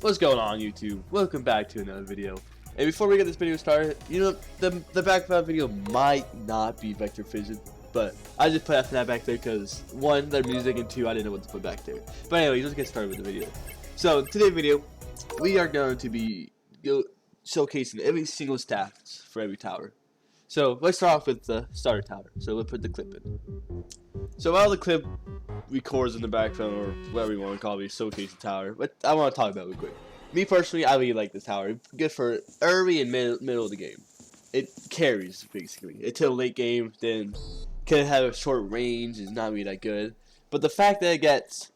What's going on, YouTube? Welcome back to another video. And before we get this video started, you know, the background video might not be vector vision, but I just put that back there because one, their music, and two, I didn't know what to put back there. But anyway, let's get started with the video. So today's video, we are going to be showcasing every single stats for every tower. So let's start off with the starter tower. So we'll put the clip in. So while the clip records in the background, or whatever you want to call it, showcase the tower, but I want to talk about it real quick. Me personally, I really like this tower. Good for early and middle of the game. It carries basically until late game. Then can have a short range, is not really that good. But the fact that it gets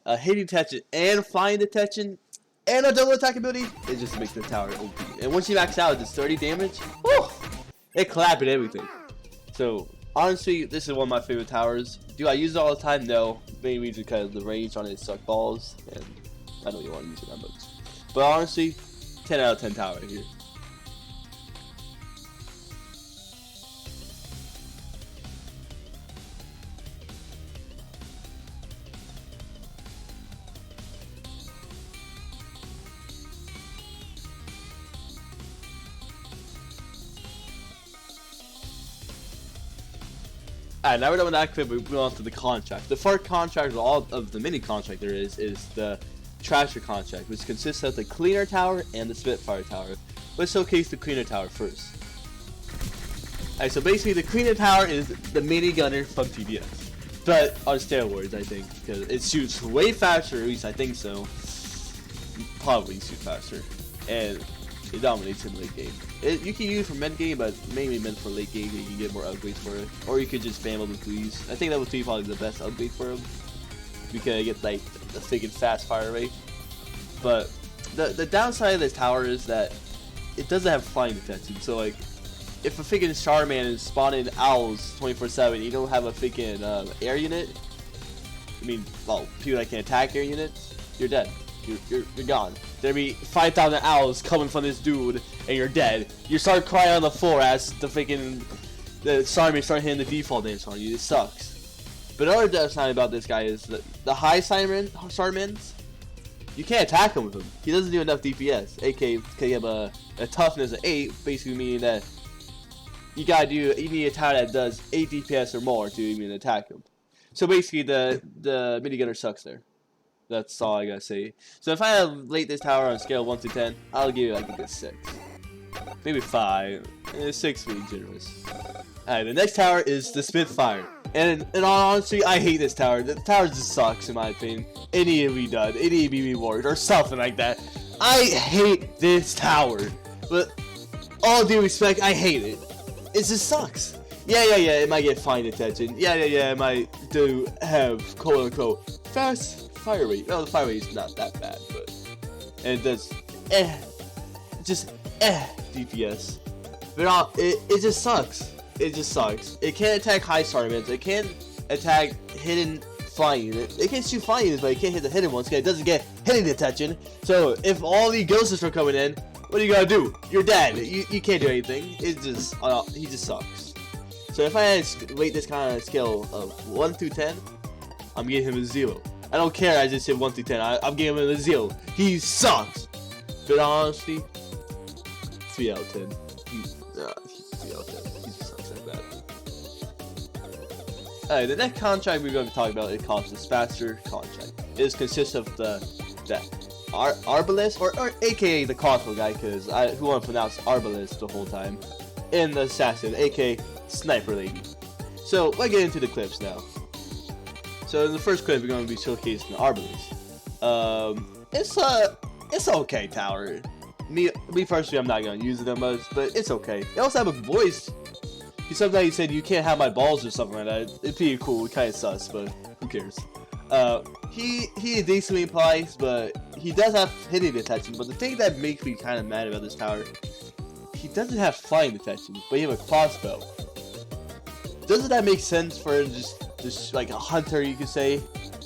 a hitting detection and flying detection and a double attack ability, it just makes the tower OP. And once you max out, it's 30 damage. Whew, it clapped and everything. So honestly, this is one of my favorite towers. Do I use it all the time? No. Mainly because the range on it suck balls, and I don't really want to use it that much. But honestly, 10 out of 10 tower right here. Alright, now we're done with that clip, we move on to the contract. The first contract of all of the mini contract there is the Trasher contract, which consists of the Cleaner Tower and the Splitfire Tower. Let's showcase the Cleaner Tower first. Alright, so basically the Cleaner Tower is the mini gunner from TBS, but on steroids, I think, because it shoots way faster, at least I think so. Probably shoot faster, and it dominates in late game. You can use it for mid game, but mainly meant for late game. You can get more upgrades for it, or you could just spam level 3s. I think level 3 is probably the best upgrade for him, because you get like a freaking fast fire rate. But the downside of this tower is that it doesn't have flying detection. So like, if a freaking Starman is spawning owls 24/7, you don't have a freaking air unit. I mean, well, people that can attack air units, you're dead. You're gone. There'll be 5,000 owls coming from this dude, and you're dead. You start crying on the floor as the Starman start hitting the default dance on you. It sucks. But another downside about this guy is the high Starmans, you can't attack him with him. He doesn't do enough DPS. aka because you have a toughness of 8, basically meaning that you need a tower that does 8 DPS or more to even attack him. So basically the minigunner sucks there. That's all I gotta say. So if I had rate this tower on a scale of 1 to 10, I'll give it like a good 6. Maybe 5. 6 would be generous. Alright, the next tower is the Splitfire. And in all honesty, I hate this tower. The tower just sucks in my opinion. It needed to be done. It needed to be reworked or something like that. I hate this tower. But all due respect, I hate it. It just sucks. Yeah, it might get fine detection. Yeah, it might do have quote unquote fast fire rate. No, the fire rate is not that bad, but and it does DPS. But it just sucks. It just sucks. It can't attack high Starmans. It can't attack hidden flying units. It can shoot flying units, but it can't hit the hidden ones because it doesn't get hitting detection. So if all the ghosts are coming in, what are you gonna do? You're dead. You can't do anything. It just he just sucks. So if I had to rate this kind of scale of 1 through 10, I'm giving him a 0. I don't care. I just said 1 through 10. I'm giving him a 0. He sucks. But honestly, 3 out of 10. 3 out of 10. He just sucks like that. Alright, the next contract we're going to talk about is called the Spatcher contract. It consists of the Arbalest, or aka the crossbow guy, because who want to pronounce Arbalest the whole time, and the assassin, aka Sniper Lady. So let's get into the clips now. So in the first clip, we're going to be showcasing the Arbalest. It's an okay tower. Me personally, I'm not going to use it that much, but it's okay. They also have a voice. Sometimes he said you can't have my balls or something like that. It's pretty cool. It kind of sus, but who cares? He decently applies, but he does have hitting detection. But the thing that makes me kind of mad about this tower, he doesn't have flying detection, but he has a crossbow. Doesn't that make sense for just like a hunter, you could say,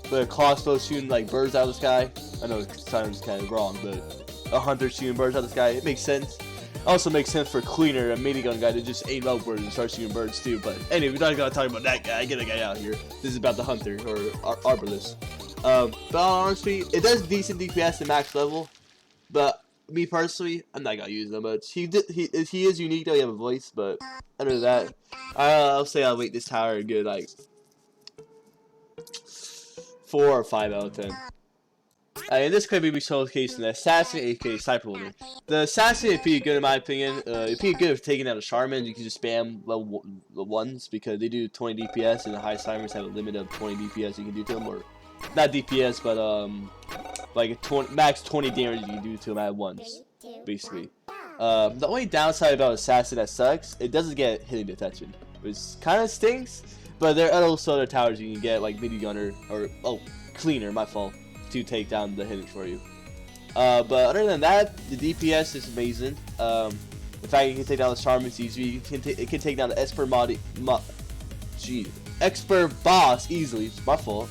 but a crossbow shooting like birds out of the sky? I know it sounds kind of wrong, but a hunter shooting birds out of the sky, it makes sense. Also makes sense for Cleaner, a minigun guy, to just aim upwards and start shooting birds too. But anyway, we're not gonna talk about that guy. Get the guy out here. This is about the hunter or Arbalest. But honestly, it does decent DPS at max level, But me personally, I'm not gonna use them much. He is unique though. He have a voice, but other than that, I'll say I'll rate this tower a good like 4 or 5 out of 10. In this clip, we'll be showcasing the Assassin, aka Sniper Woman. The Assassin is pretty good in my opinion. It's pretty good for taking out a Shaman. You can just spam level 1s because they do 20 DPS, and the high Snipers have a limit of 20 DPS you can do to them, or not DPS, but like a max 20 damage you can do to them at once, basically. The only downside about Assassin that sucks, it doesn't get hitting detection, which kind of stinks. But there are also other towers you can get, like Midi Gunner or Cleaner, my fault, to take down the hitters for you. But other than that, the DPS is amazing. In fact, you can take down the Charmants easily. It can take down the Expert Boss easily. It's my fault.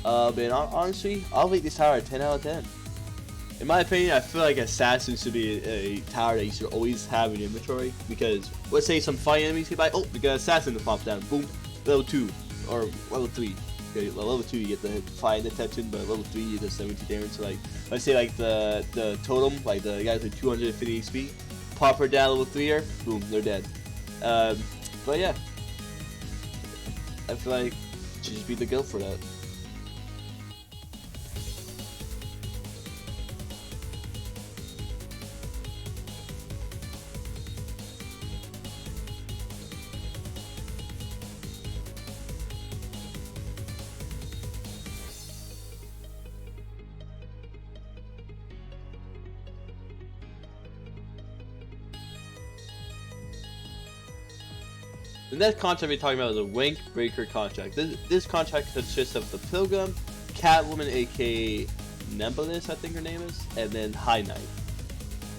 But honestly, I'll rate this tower a 10 out of 10. In my opinion, I feel like Assassin should be a tower that you should always have in your inventory, because let's say some fight enemies hit by, we got Assassin to pop down, boom, level 2 or level 3. Okay, level 2 you get the fire detection, but level 3 you get 70 damage. So like, let's say like the totem, like the guys with 250 HP, pop her down level 3er, boom, they're dead. But yeah, I feel like it should just be the go for that. The next contract we're talking about is a Rank Breaker contract. This contract consists of the Pilgrim, Catwoman, aka Nebelis, I think her name is, and then High Knight.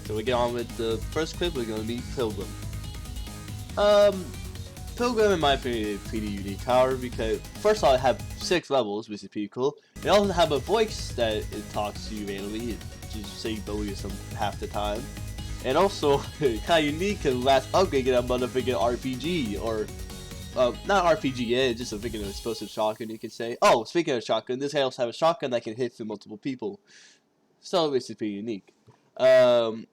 So we get on with the first clip. We're going to be Pilgrim. Pilgrim, in my opinion, is a pretty unique tower because first of all, it have 6 levels, which is pretty cool. It also have a voice that it talks to you randomly. It just say W some half the time. And also, kind of unique because last upgrade get a motherfucking RPG, or not RPG, yeah, just a freaking explosive shotgun, you could say. Oh, speaking of shotgun, this guy also have a shotgun that can hit through multiple people, so it's pretty unique. But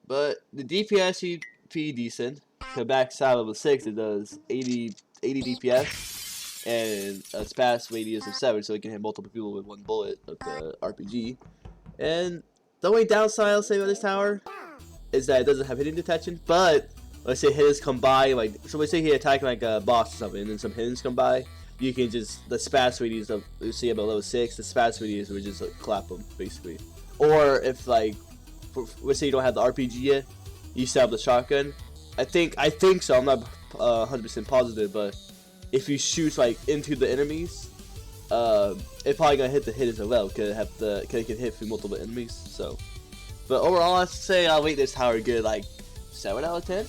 the DPS is pretty decent. The max out level 6, it does 80 DPS and a spas radius of 7, so it can hit multiple people with 1 bullet of the RPG. And the only downside I'll say about this tower is that it doesn't have hitting detection, but let's say hitters come by, like, so let's say he attacking like a boss or something, and then some hitters come by, you can just, the spas radius of, let's say about level 6, the spas radius would just like, clap them, basically. Or if like, let's say you don't have the RPG yet, you still have the shotgun, I think so, I'm not 100% positive, but if you shoot like into the enemies, it's probably gonna hit the hitters as well, because it can hit through multiple enemies, so. But overall, I'd say I'll rate this tower good, like 7 out of 10.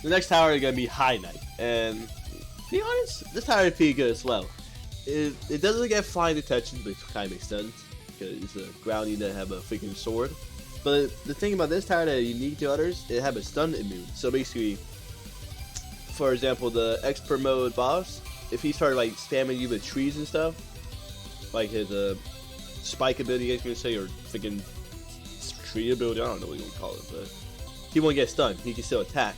The next tower is gonna be High Knight, and to be honest, this tower is pretty good as well. It doesn't get flying detection, but it kind of makes sense because it's a grounding that have a freaking sword. But the thing about this tower that is unique to others, it have a stun immune. So basically, for example, the expert mode boss, if he started like spamming you with trees and stuff, like his spike ability, I can say, or freaking tree ability, I don't know what you would call it, but he won't get stunned. He can still attack.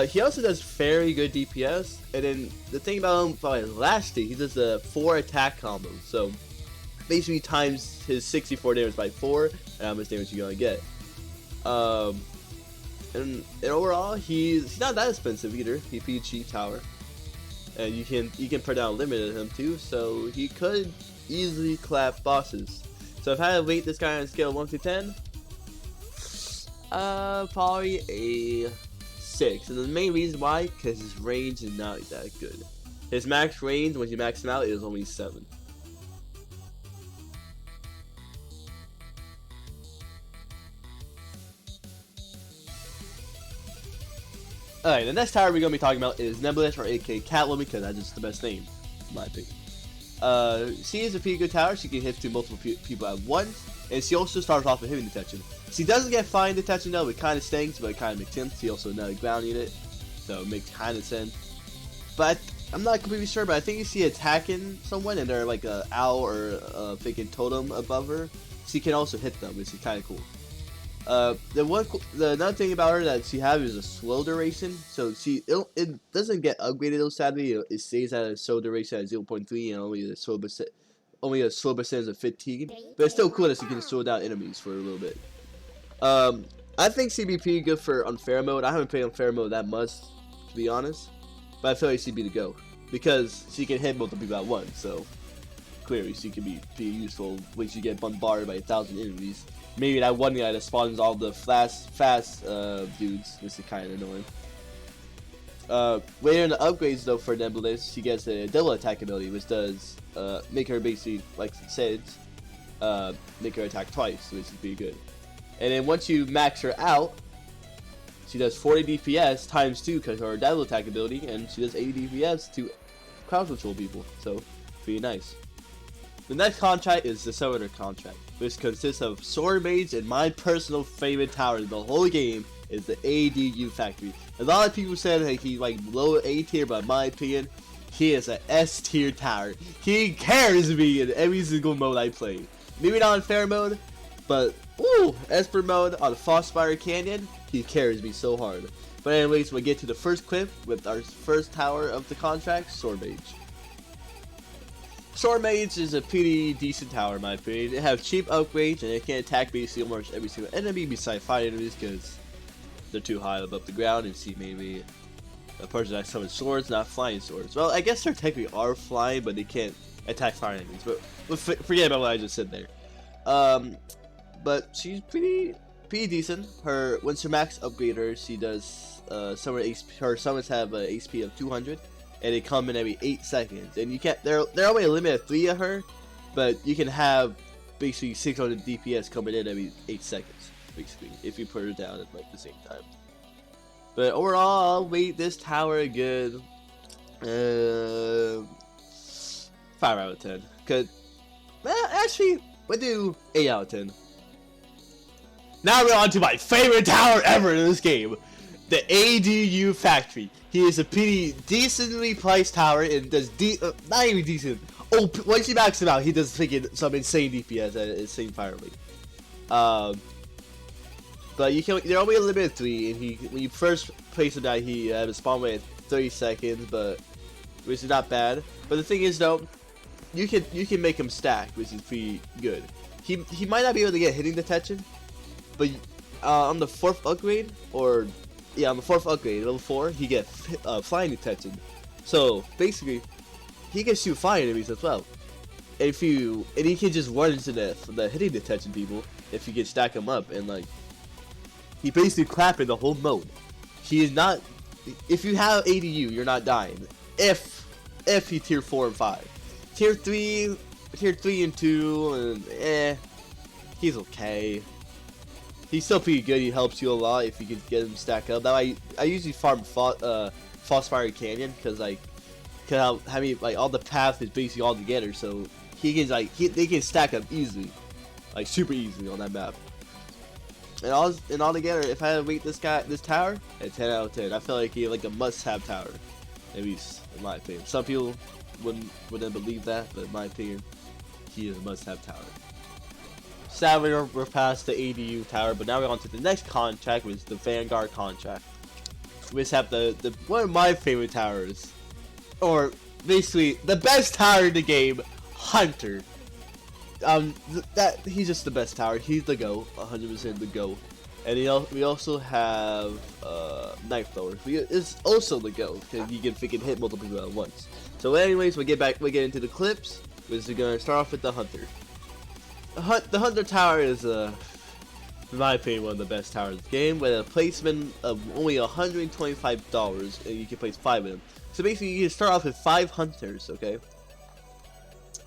He also does very good DPS, and then the thing about him, by his last state, he does a 4 attack combo. So basically times his 64 damage by 4, and how much damage you're gonna get. And overall, he's not that expensive either. He's a pretty cheap tower, and you can put down limited him too, so he could easily clap bosses. So if I had to rate this guy on a scale of 1 to 10, probably a 6. And the main reason why, because his range is not that good. His max range, when you max him out, is only 7. Alright, the next tower we're going to be talking about is Nebelis, or aka Catwoman, because that's just the best name, in my opinion. She is a pretty good tower. She can hit to multiple people at once, and she also starts off with hitting detection. She doesn't get flying detection though, it kind of stinks, but it kind of makes sense. She also not a ground unit, so it makes kind of sense. But I'm not completely sure, but I think you see attacking someone and they're like a owl or a freaking totem above her. So you can also hit them, which is kind of cool. The another thing about her that she has is a slow duration. So it doesn't get upgraded though. Sadly, it stays at a slow duration at 0.3 and only a slow percentage of 15. But it's still cool that she can slow down enemies for a little bit. I think she'd be pretty good for unfair mode. I haven't played unfair mode that much, to be honest. But I feel like she'd be the go because she can hit multiple people at once. So clearly, she can be pretty useful when you get bombarded by 1,000 enemies. Maybe that one guy that spawns all the fast dudes, which is kind of annoying. Later in the upgrades though for Nebelis, she gets a double attack ability, which does make her basically, like it says, make her attack twice, which is pretty good. And then once you max her out, she does 40 DPS times 2 because of her double attack ability, and she does 80 DPS to crowd control people. So pretty nice. The next contract is the Summoner contract, which consists of Sword Mage, and my personal favorite tower in the whole game is the A.D.U factory. A lot of people said that he's like low A tier, but in my opinion, he is an S tier tower. He carries me in every single mode I play. Maybe not in fair mode, but Esper mode on Splitfire Canyon, he carries me so hard. But anyways, we get to the first clip with our first tower of the contract, Sword Mage. Sword Mage is a pretty decent tower in my opinion. It has cheap upgrades and it can attack basically almost every single enemy besides fire enemies because they're too high above the ground, and see maybe a person that summons swords, not flying swords. Well, I guess they technically are flying, but they can't attack fire enemies. But forget about what I just said there. But she's pretty decent. When she max upgrade her, she does her summons have an HP of 200. And they come in every 8 seconds, and you can't. They're only a limit of 3 of her, but you can have basically 600 DPS coming in every 8 seconds, basically, if you put her down at like the same time. But overall, I'll rate this tower a good 5 out of 10. Cause actually, we'll do 8 out of 10. Now we're on to my favorite tower ever in this game, the A.D.U factory. He is a pretty decently priced tower and does not even decent. Oh, once you max him out, he does some insane DPS at insane fire rate. But they're only a limit of 3, and when you first place him down, he has a spawn rate at 30 seconds, which is not bad. But the thing is though, you can make him stack, which is pretty good. He might not be able to get hitting detection, but on the 4th upgrade, on the 4th upgrade, level 4, he gets flying detection. So basically, he can shoot fire enemies as well. And he can just run into the hitting detection people if you can stack him up, and like he basically clapping the whole mode. He is not. If you have A.D.U, you're not dying. If he tier 4 and 5, tier 3 and 2, and he's okay. He's still pretty good. He helps you a lot if you can get him stack up. Now I usually farm Splitfire Canyon because all the path is basically all together, so they can stack up easily, like super easily on that map. And all together, if I had to rate this tower at 10 out of 10, I feel like he's like a must-have tower, at least in my opinion. Some people wouldn't believe that, but in my opinion, he is a must-have tower. Sadly, we're past the A.D.U tower, but now we're on to the next contract, which is the Vanguard contract. We just have the one of my favorite towers, or basically the best tower in the game, Hunter. He's just the best tower. He's the GO, 100% the GO. And we also have Knife Thrower. It's also the GO because you can freaking hit multiple people at once. So anyways, we get into the clips. We're gonna start off with the Hunter. The Hunter Tower is, in my opinion, one of the best towers in the game, with a placement of only $125, and you can place 5 of them. So basically, you can start off with 5 Hunters, okay?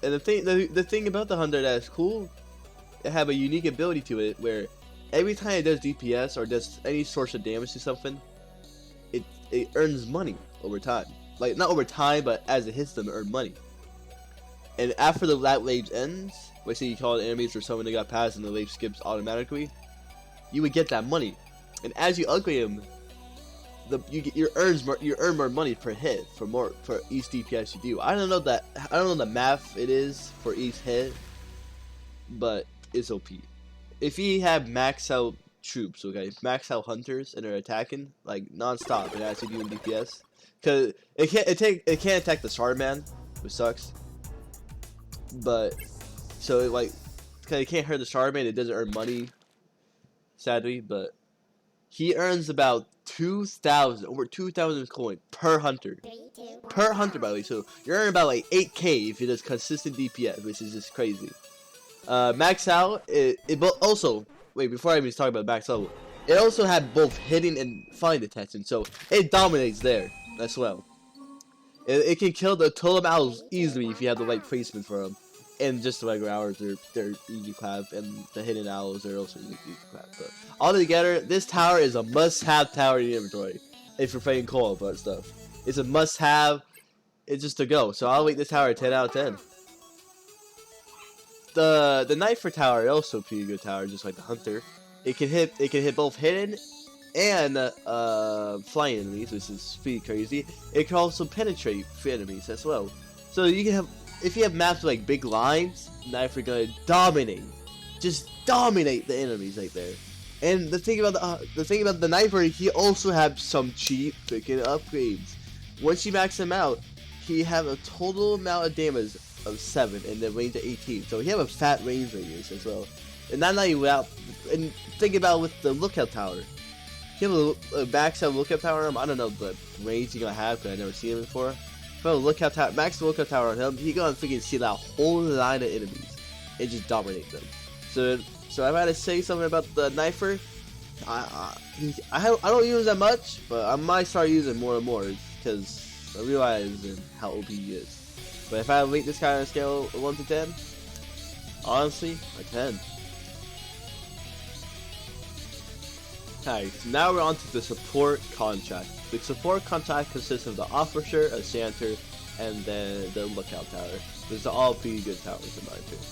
And the thing about the Hunter that is cool, it have a unique ability to it, where every time it does DPS or does any source of damage to something, it earns money over time. Like, not over time, but as it hits them, it earns money. And after that wave ends, let's say you call it enemies or someone that got past and the wave skips automatically, you would get that money. And as you upgrade him, you earn more money per hit for each DPS you do. I don't know the math it is for each hit, but it's OP. If you have max out troops, okay, max out hunters and they're attacking like non-stop and actually doing DPS, cause it can't attack the Shardman, which sucks. But so cause it can't hurt the Shardman, it doesn't earn money, sadly. But he earns about 2,000, over 2,000 coin per hunter. Per hunter, by the way. So you're earning about like 8k if it does consistent DPS, which is just crazy. Max out, also, wait, before I even talk about max out, it also had both hitting and flying detection, so it dominates there as well. It can kill the totem owls easily if you have the right placement for them. And just the regular owls, they're easy clap, and the hidden owls are also easy clap. But all together, this tower is a must-have tower in the inventory if you're playing co-op and stuff. It's a must-have. It's just a go. So I'll rate this tower a 10 out of 10. The Knifer tower is also a pretty good tower, just like the Hunter. It can hit both hidden and flying enemies, which is pretty crazy. It can also penetrate enemies as well. So you can have, if you have maps with like big lines, Knifer gonna dominate, just dominate the enemies right there. And the thing about the Knifer, he also have some cheap freaking upgrades. Once you max him out, he have a total amount of damage of 7 and the range of 18. So he have a fat range radius as well. And not only without, and think about with the lookout tower. He have a max out lookout tower on him. I don't know the range he's gonna have because I never seen him before. But lookout tower, max lookout tower on him, he gonna freaking see that whole line of enemies and just dominate them. So if I had to say something about the Knifer, I don't use that much, but I might start using more and more because I realize how OP he is. But if I rate this guy on a scale of 1 to 10, honestly, a 10. Alright, so now we're on to the support contract. The support contract consists of the officer, Enchanter, and then the lookout tower. These are all pretty good towers in my opinion.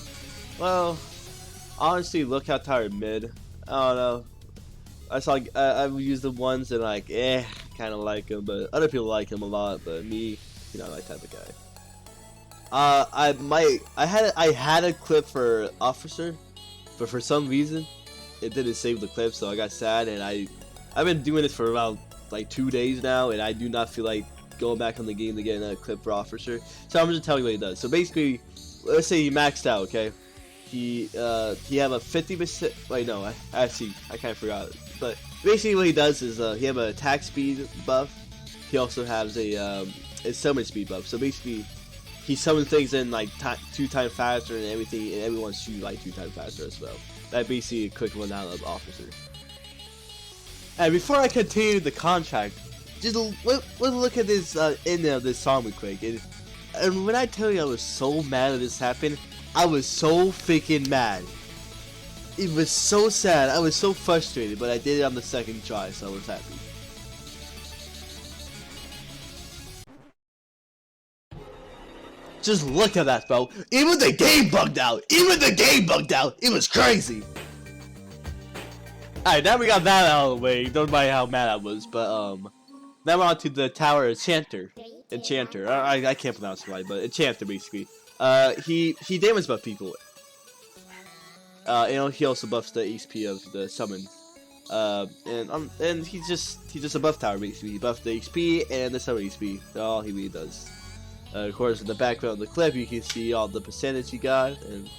Well, honestly, lookout tower mid. I don't know. I've used the ones that like, kind of like him, but other people like him a lot. But me, not that type of guy. I had a clip for officer, but for some reason it didn't save the clip, so I got sad, and I've been doing this for about like 2 days now, and I do not feel like going back on the game to get another clip for officer. So I'm just telling you what he does. So basically, let's say he maxed out, okay? He have a 50%. Wait, no, I kind of forgot. But basically, what he does is he have a attack speed buff. He also has a summon speed buff. So basically, he summons things in like 2 times faster and everything, and everyone shoots like 2 times faster as well. That basically a quick one out of officer. And before I continue the contract, just let's look at this end of this song real quick. And when I tell you I was so mad that this happened, I was so freaking mad. It was so sad. I was so frustrated, but I did it on the second try, so I was happy. Just look at that, bro. Even the game bugged out. It was crazy. Alright, now we got that out of the way. Don't mind how mad I was, but now we're on to the tower Enchanter. I can't pronounce it right, but Enchanter basically. He damage buff people. He also buffs the HP of the summon. And he's just a buff tower basically. He buffs the HP and the summon HP. That's all he really does. Of course, in the background of the clip, you can see all the percentage he got. And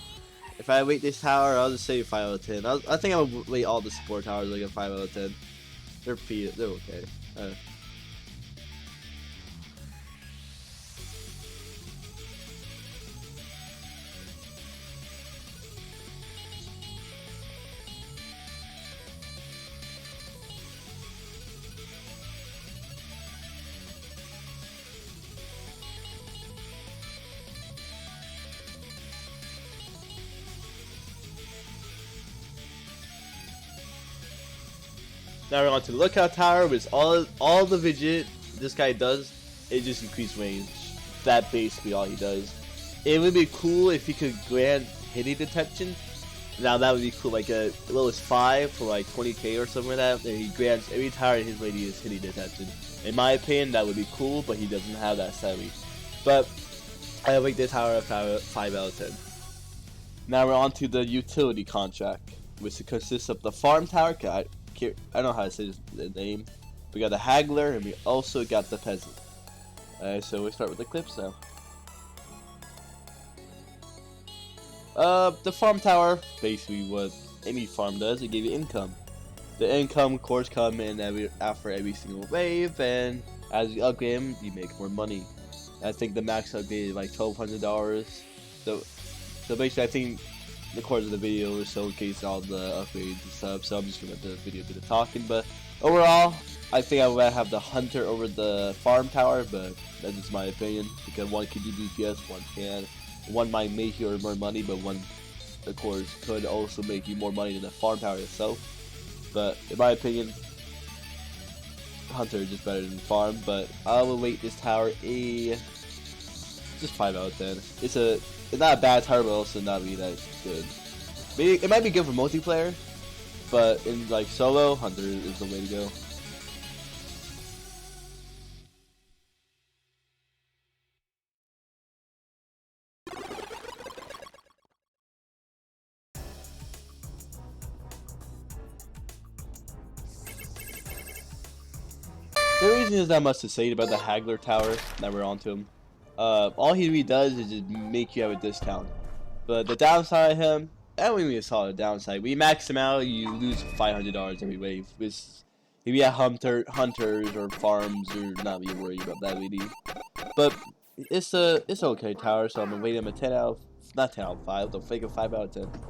if I rate this tower, I'll just say 5 out of 10. I think I would rate all the support towers like a 5 out of 10. They're okay. Now we're on to the lookout tower, which all the widget this guy does, it just increase range. That's basically all he does. It would be cool if he could grant hitting detection, Now that would be cool, like a lowest 5 for like 20k or something like that, and he grants every tower in his radius hitting detection. In my opinion, that would be cool, but he doesn't have that sadly. But I rate this tower a 5 out of 10. Now we're on to the utility contract, which consists of the farm tower. I don't know how to say the name. We got the Haggler, and we also got the Peasent. So we start with the clips now. The farm tower, basically what any farm does, it gives you income. The income, of course, come in after every single wave, and as you upgrade them, you make more money. I think the max upgrade is like $1,200. So basically, I think the course of the video is showcase all the upgrades and stuff. So I'm just gonna let the video do the talking. But overall, I think I would have the Hunter over the farm tower, but that's just my opinion because one can do DPS, one can. One might make you more money, but one, of course, could also make you more money than the farm tower itself. But in my opinion, Hunter is just better than farm. But I will rate this tower a just 5 out of 10. It's not a bad tower, but also not really that good. Maybe it might be good for multiplayer, but in like solo, Hunter is the way to go. There reason there's not much to say about the Haggler tower that we're onto him. All he really does is just make you have a discount. But the downside of him, I don't even saw the downside. We max him out, you lose $500 every wave. Which, if you have hunters or farms, you're not really worried about that really. But it's okay tower, so I'm gonna rate him a 10 out of, not 10 out of 5, don't fake a 5 out of 10.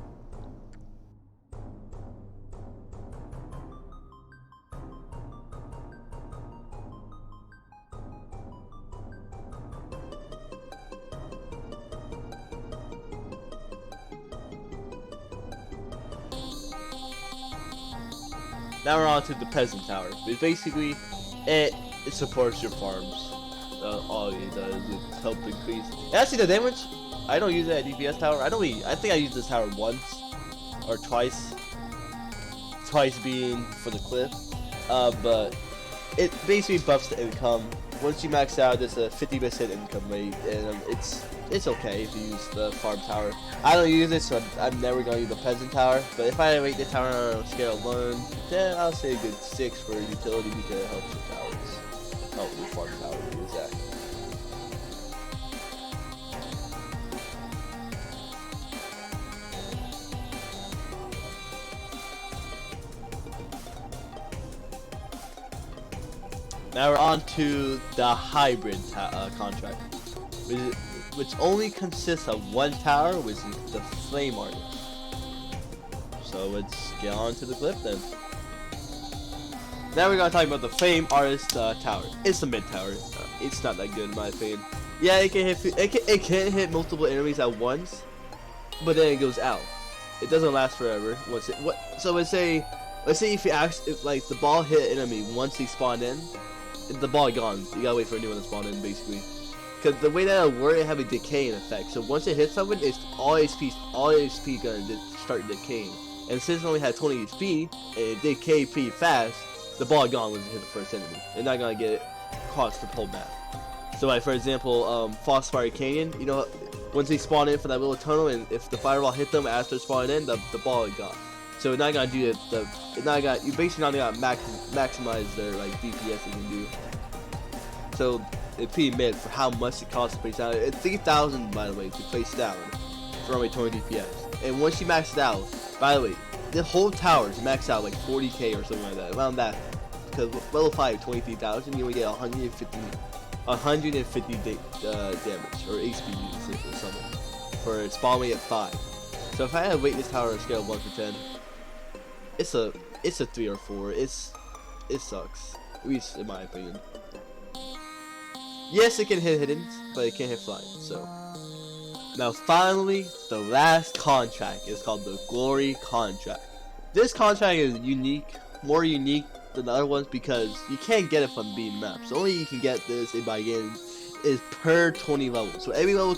Now we're on to the Peasent Tower. But basically, it supports your farms. All it does is help increase. And actually, the damage, I don't use it at DPS tower. I think I used this tower once or twice. Twice being for the cliff. But it basically buffs the income. Once you max out, it's a 50% income rate, and it's okay if you use the farm tower. I don't use it, so I'm never gonna use the Peasant tower. But if I rate the tower on a scale of 1, then I'll say a good 6 for utility because it helps the towers. Oh, the farm tower, to be exact. Now we're on to the hybrid contract, which only consists of one tower, which is the Flame Artist. So let's get on to the clip then. Now we're gonna talk about the Flame Artist tower. It's a mid tower. It's not that good in my opinion. Yeah, it can hit multiple enemies at once, but then it goes out. It doesn't last forever. So let's say if like the ball hit an enemy once they spawn in. The ball gone. You gotta wait for a new one to spawn in, basically. Because the way that it'll work, it have a decaying effect. So once it hits someone, it's all HP gonna start decaying. And since it only had 20 HP and it decayed pretty fast, the ball gone when it hit the first enemy. They're not gonna get cost to pull back. So like for example, Frostfire Canyon, you know, once they spawn in for that little tunnel, and if the fireball hit them after spawning in, the ball is gone. So it's not gonna do it. You basically not gonna maximize their like DPS they can do. So it's pretty mid for how much it costs to place down. It's 3,000 by the way to place down for only 20 DPS. And once you max it out, by the way, the whole tower is maxed out like 40k or something like that, around that. Because level 5, 23,000, you only get 150 damage or HP or something for spawn rate at 5. So if I had to rate this tower on a scale of 1 to 10. It's a 3 or 4. It sucks, at least in my opinion. Yes, it can hit hiddens, but it can't hit flying. So now finally, the last contract is called the Glory contract. This contract is more unique than the other ones because you can't get it from beating maps. The only you can get this by getting is per 20 levels. So every level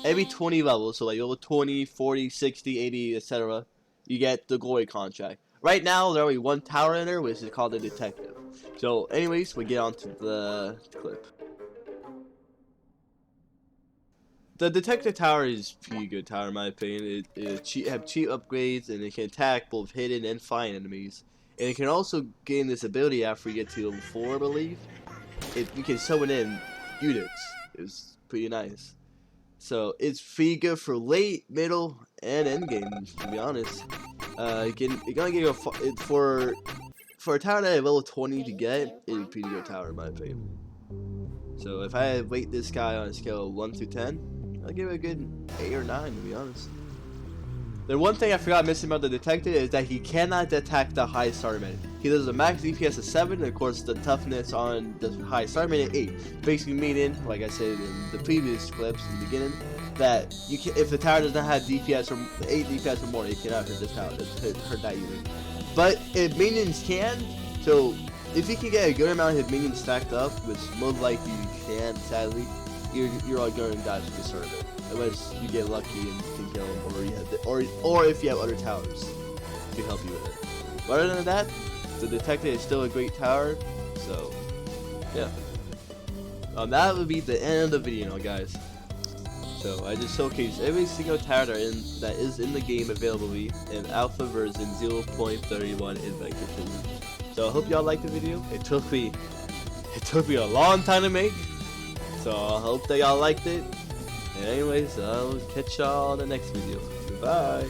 every 20 levels, so like level 20, 40, 60, 80, etc., you get the glory contract. Right now, there's only one tower in there, which is called the detective. So, anyways, we get on to the clip. The detective tower is pretty good tower in my opinion. It have cheap upgrades, and it can attack both hidden and flying enemies. And it can also gain this ability after you get to level 4, I believe. You can summon in units. It's pretty nice. So it's pretty good for late, middle, and end game. To be honest, you're gonna get for a tower that at level 20 to get, it's a pretty good tower in my opinion. So if I rate this guy on a scale of 1 to 10, I'll give it a good 8 or 9 to be honest. The one thing I forgot missing about the detective is that he cannot detect the high starter minute. He does a max DPS of 7, and of course the toughness on the high starter minute 8. Basically meaning, like I said in the previous clips in the beginning, that you can, if the tower does not have DPS or 8 DPS or more, you cannot hurt this tower. Hurt that unit. But if minions can, so if you can get a good amount of minions stacked up, which most likely you can, sadly, you're all going to die for the starter minute. Unless you get lucky and can kill him, or you have or if you have other towers to help you with it. But other than that, the detective is still a great tower. So yeah, that would be the end of the video, now, guys. So I just showcased every single tower that is in the game availably in alpha version 0.31 invective. So I hope y'all liked the video. It took me a long time to make. So I hope that y'all liked it. And anyways, I'll catch y'all on the next video. Goodbye.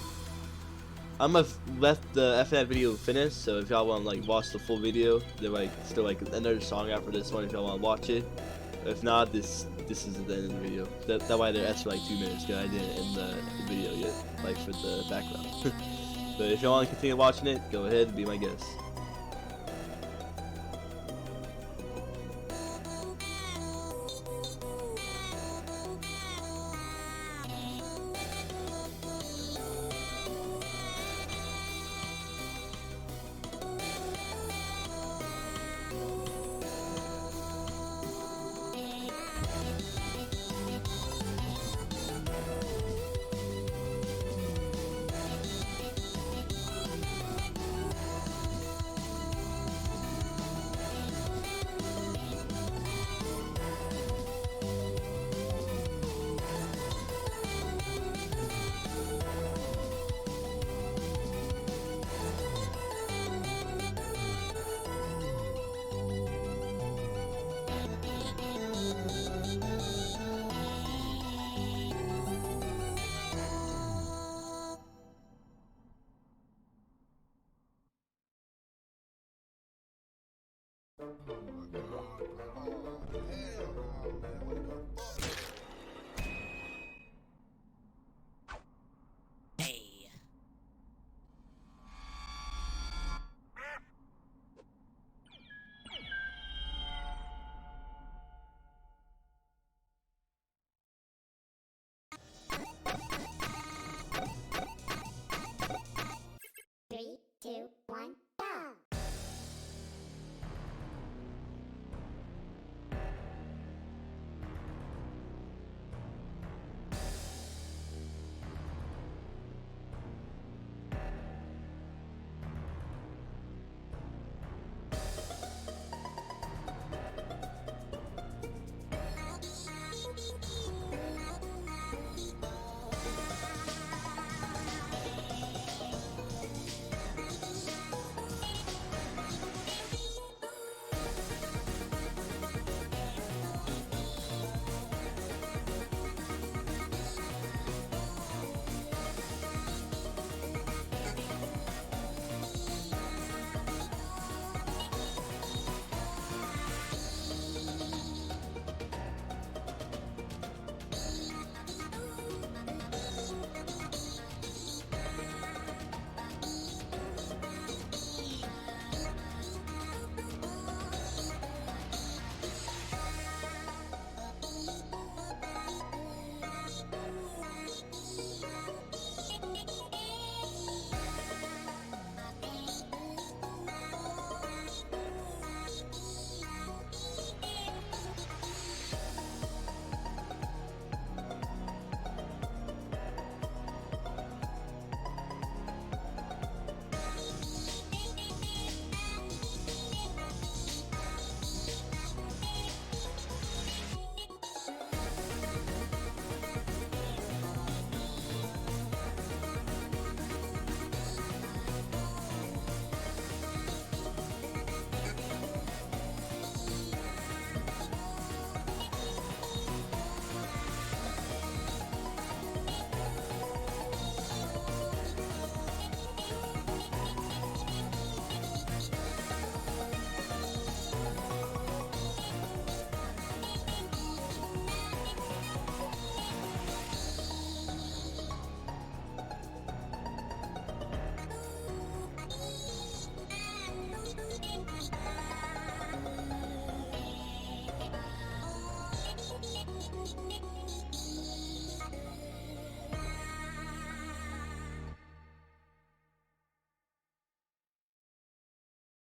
I'm gonna let the FNAF video finish, so if y'all want to like watch the full video, there's like still like another song after this one if y'all want to watch it. If not, this is the end of the video. That why they're extra like 2 minutes, because I didn't end the video yet, like for the background. But if y'all want to continue watching it, go ahead and be my guest.